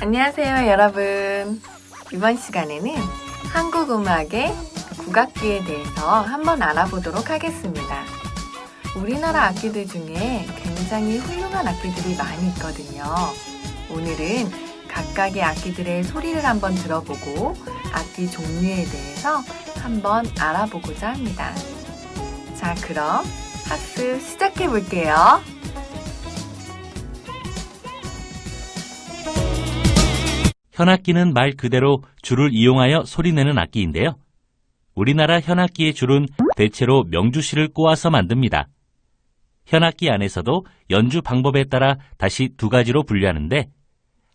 안녕하세요, 여러분. 이번 시간에는 한국 음악의 국악기에 대해서 한번 알아보도록 하겠습니다. 우리나라 악기들 중에 굉장히 훌륭한 악기들이 많이 있거든요. 오늘은 각각의 악기들의 소리를 한번 들어보고 악기 종류에 대해서 한번 알아보고자 합니다. 자, 그럼 학습 시작해 볼게요. 현악기는 말 그대로 줄을 이용하여 소리내는 악기인데요. 우리나라 현악기의 줄은 대체로 명주실을 꼬아서 만듭니다. 현악기 안에서도 연주 방법에 따라 다시 두 가지로 분류하는데,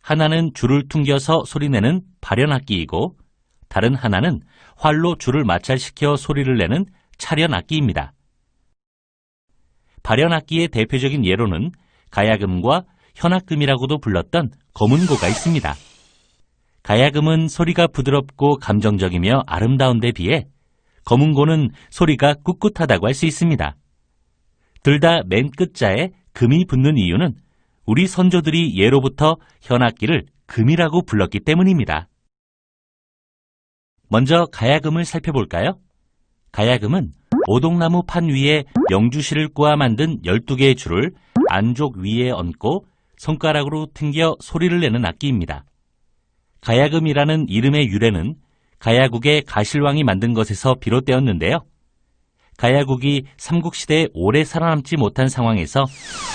하나는 줄을 퉁겨서 소리내는 발현악기이고, 다른 하나는 활로 줄을 마찰시켜 소리를 내는 찰현악기입니다. 발현악기의 대표적인 예로는 가야금과 현악금이라고도 불렀던 거문고가 있습니다. 가야금은 소리가 부드럽고 감정적이며 아름다운 데 비해 거문고는 소리가 꿋꿋하다고 할 수 있습니다. 둘 다 맨 끝자에 금이 붙는 이유는 우리 선조들이 예로부터 현악기를 금이라고 불렀기 때문입니다. 먼저 가야금을 살펴볼까요? 가야금은 오동나무 판 위에 명주실을 꼬아 만든 12개의 줄을 안쪽 위에 얹고 손가락으로 튕겨 소리를 내는 악기입니다. 가야금이라는 이름의 유래는 가야국의 가실왕이 만든 것에서 비롯되었는데요. 가야국이 삼국시대에 오래 살아남지 못한 상황에서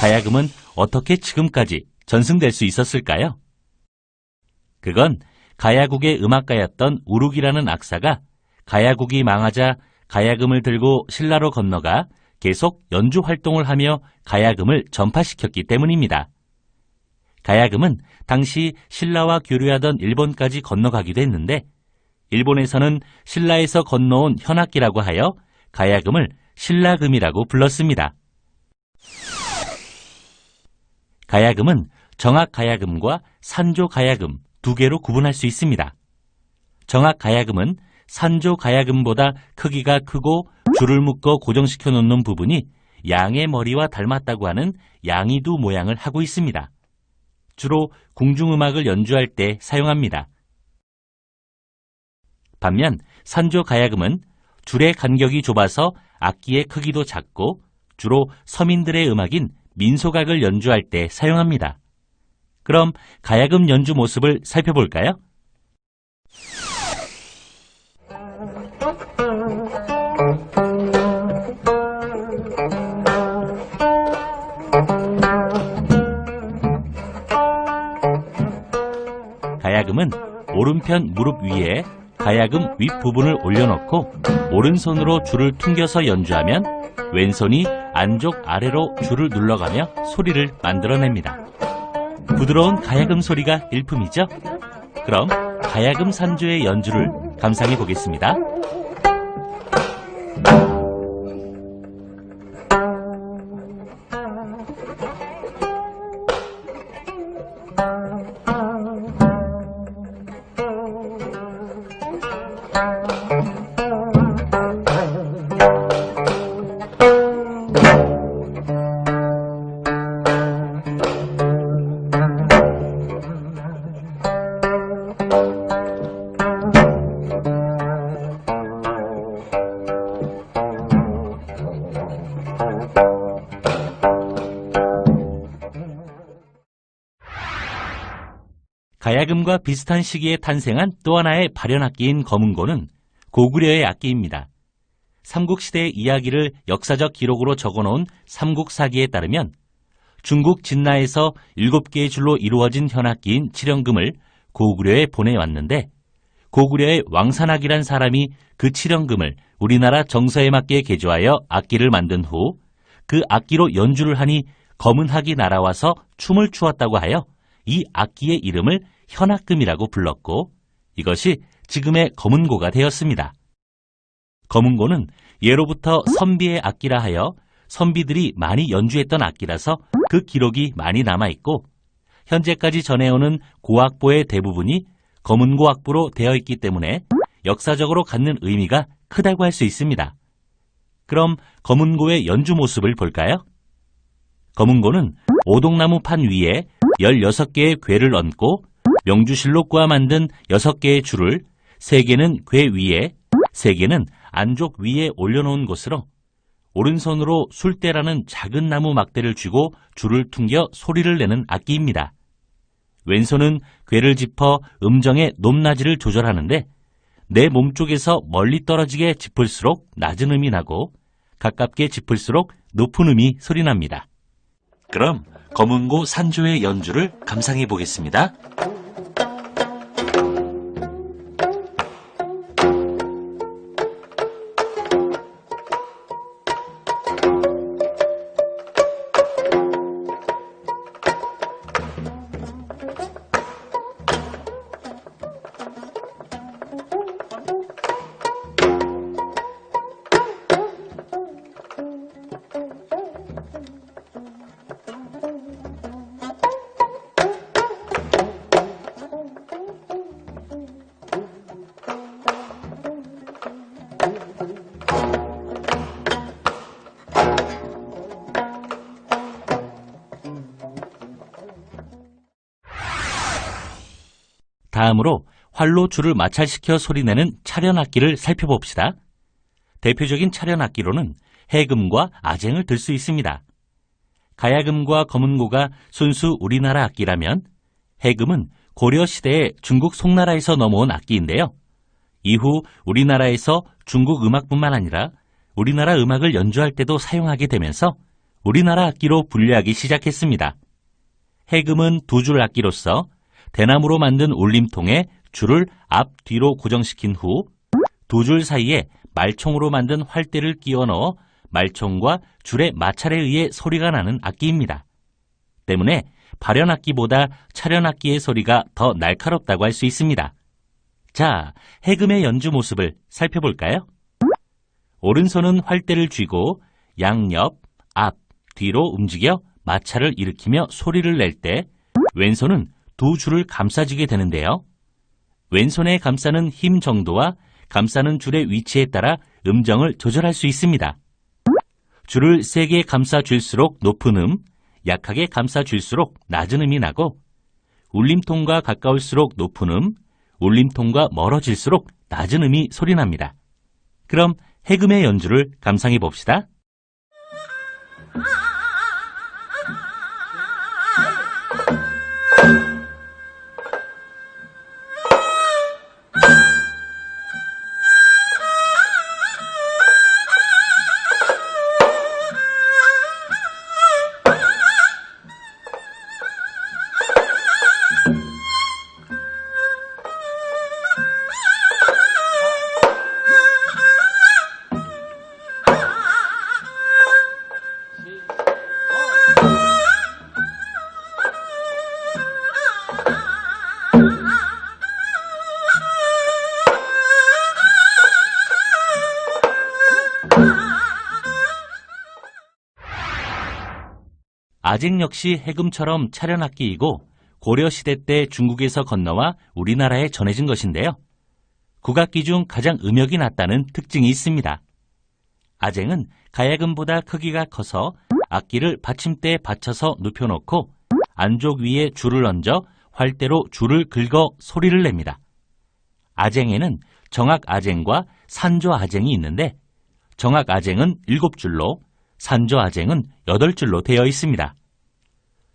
가야금은 어떻게 지금까지 전승될 수 있었을까요? 그건 가야국의 음악가였던 우룩이라는 악사가 가야국이 망하자 가야금을 들고 신라로 건너가 계속 연주 활동을 하며 가야금을 전파시켰기 때문입니다. 가야금은 당시 신라와 교류하던 일본까지 건너가기도 했는데, 일본에서는 신라에서 건너온 현악기라고 하여 가야금을 신라금이라고 불렀습니다. 가야금은 정악가야금과 산조가야금 두 개로 구분할 수 있습니다. 정악가야금은 산조가야금보다 크기가 크고 줄을 묶어 고정시켜 놓는 부분이 양의 머리와 닮았다고 하는 양이두 모양을 하고 있습니다. 주로 궁중음악을 연주할 때 사용합니다. 반면 산조가야금은 줄의 간격이 좁아서 악기의 크기도 작고 주로 서민들의 음악인 민소각을 연주할 때 사용합니다. 그럼 가야금 연주 모습을 살펴볼까요? 가야금은 오른편 무릎 위에 가야금 윗부분을 올려놓고 오른손으로 줄을 퉁겨서 연주하면 왼손이 안쪽 아래로 줄을 눌러가며 소리를 만들어냅니다. 부드러운 가야금 소리가 일품이죠? 그럼 가야금 산조의 연주를 감상해 보겠습니다. 가야금과 비슷한 시기에 탄생한 또 하나의 발현악기인 거문고는 고구려의 악기입니다. 삼국시대의 이야기를 역사적 기록으로 적어놓은 삼국사기에 따르면 중국 진나에서 7개의 줄로 이루어진 현악기인 칠연금을 고구려에 보내왔는데, 고구려의 왕산악이란 사람이 그 칠연금을 우리나라 정서에 맞게 개조하여 악기를 만든 후 그 악기로 연주를 하니 검은학이 날아와서 춤을 추었다고 하여 이 악기의 이름을 현악금이라고 불렀고, 이것이 지금의 거문고가 되었습니다. 거문고는 예로부터 선비의 악기라 하여 선비들이 많이 연주했던 악기라서 그 기록이 많이 남아있고, 현재까지 전해오는 고악보의 대부분이 거문고 악보로 되어 있기 때문에 역사적으로 갖는 의미가 크다고 할 수 있습니다. 그럼 거문고의 연주 모습을 볼까요? 거문고는 오동나무 판 위에 16개의 궤를 얹고 명주실록과 만든 6개의 줄을 3개는 궤 위에, 3개는 안쪽 위에 올려놓은 것으로 오른손으로 술대라는 작은 나무 막대를 쥐고 줄을 퉁겨 소리를 내는 악기입니다. 왼손은 궤를 짚어 음정의 높낮이를 조절하는데 내 몸쪽에서 멀리 떨어지게 짚을수록 낮은 음이 나고 가깝게 짚을수록 높은 음이 소리납니다. 그럼 검은고 산조의 연주를 감상해 보겠습니다. 다음으로 활로 줄을 마찰시켜 소리내는 차련악기를 살펴봅시다. 대표적인 차련악기로는 해금과 아쟁을 들 수 있습니다. 가야금과 검은고가 순수 우리나라 악기라면 해금은 고려시대에 중국 송나라에서 넘어온 악기인데요. 이후 우리나라에서 중국 음악뿐만 아니라 우리나라 음악을 연주할 때도 사용하게 되면서 우리나라 악기로 분류하기 시작했습니다. 해금은 2줄 악기로서 대나무로 만든 울림통에 줄을 앞, 뒤로 고정시킨 후 2줄 사이에 말총으로 만든 활대를 끼워 넣어 말총과 줄의 마찰에 의해 소리가 나는 악기입니다. 때문에 발연악기보다 차련악기의 소리가 더 날카롭다고 할 수 있습니다. 자, 해금의 연주 모습을 살펴볼까요? 오른손은 활대를 쥐고 양옆, 앞, 뒤로 움직여 마찰을 일으키며 소리를 낼 때 왼손은 2줄을 감싸주게 되는데요. 왼손에 감싸는 힘 정도와 감싸는 줄의 위치에 따라 음정을 조절할 수 있습니다. 줄을 세게 감싸줄수록 높은 음, 약하게 감싸줄수록 낮은 음이 나고 울림통과 가까울수록 높은 음, 울림통과 멀어질수록 낮은 음이 소리납니다. 그럼 해금의 연주를 감상해 봅시다. 아쟁 역시 해금처럼 차련악기이고 고려시대 때 중국에서 건너와 우리나라에 전해진 것인데요. 국악기 중 가장 음역이 낮다는 특징이 있습니다. 아쟁은 가야금보다 크기가 커서 악기를 받침대에 받쳐서 눕혀놓고 안쪽 위에 줄을 얹어 활대로 줄을 긁어 소리를 냅니다. 아쟁에는 정악아쟁과 산조아쟁이 있는데 정악아쟁은 7줄로 산조아쟁은 8줄로 되어 있습니다.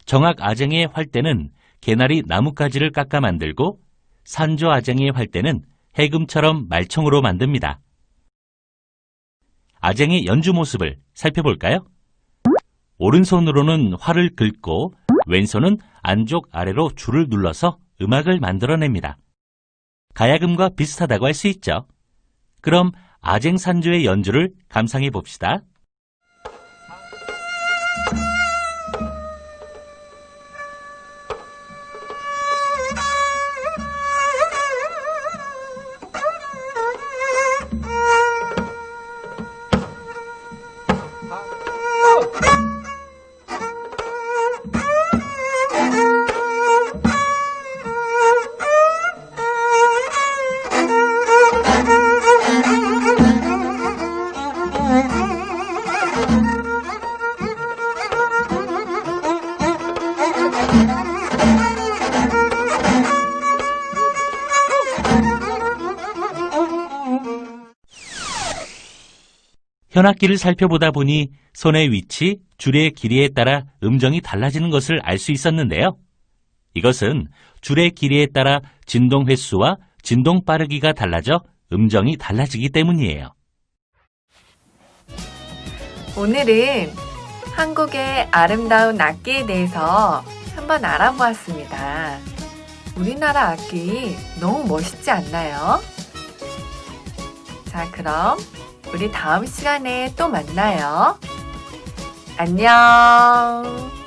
정악아쟁의 활대는 개나리 나뭇가지를 깎아 만들고 산조아쟁의 활대는 해금처럼 말총으로 만듭니다. 아쟁의 연주 모습을 살펴볼까요? 오른손으로는 활을 긁고 왼손은 안쪽 아래로 줄을 눌러서 음악을 만들어냅니다. 가야금과 비슷하다고 할 수 있죠. 그럼 아쟁 산조의 연주를 감상해 봅시다. 현악기를 살펴보다 보니 손의 위치, 줄의 길이에 따라 음정이 달라지는 것을 알 수 있었는데요. 이것은 줄의 길이에 따라 진동 횟수와 진동 빠르기가 달라져 음정이 달라지기 때문이에요. 오늘은 한국의 아름다운 악기에 대해서 한번 알아보았습니다. 우리나라 악기 너무 멋있지 않나요? 자, 그럼 우리 다음 시간에 또 만나요. 안녕.